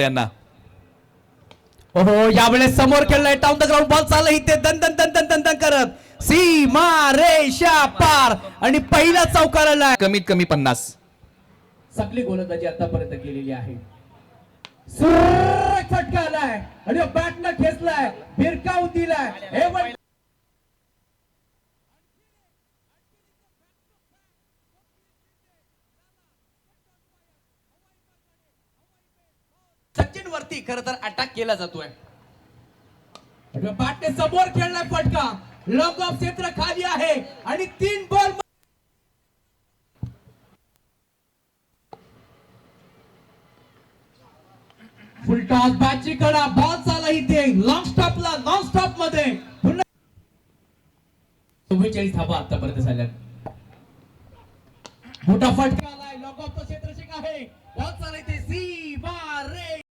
यांना हो यावेळेस समोर खेळलाय टाउन द ग्राउंड बॉल चालला इथे दन दन दन दन दन दन करत सीमा रेषा पार आणि पहिला चौकार आलाय कमीत कमी 50 सगळी गोलंदाजी आतापर्यंत केलेली आहे. सुरेख फटका आलाय आणि बॅटनं खेचलाय भिरकावून दिलाय हे सचिन वरती खरं तर अटॅक केला जातोय. बॅटने समोर खेळलाय फटका लॉंग ऑफ क्षेत्र खाली आहे आणि 3 बॉल फुल टॉस बॅटची कडा बॉल चालला इथे लॉंग स्टॉपला नॉन स्टॉप मध्ये 44 धावा आतापर्यंत झाल्या. मोठा फटका आलाय लॉंग ऑफ क्षेत्रक्षक आहे बॉल चालला इथे सीमा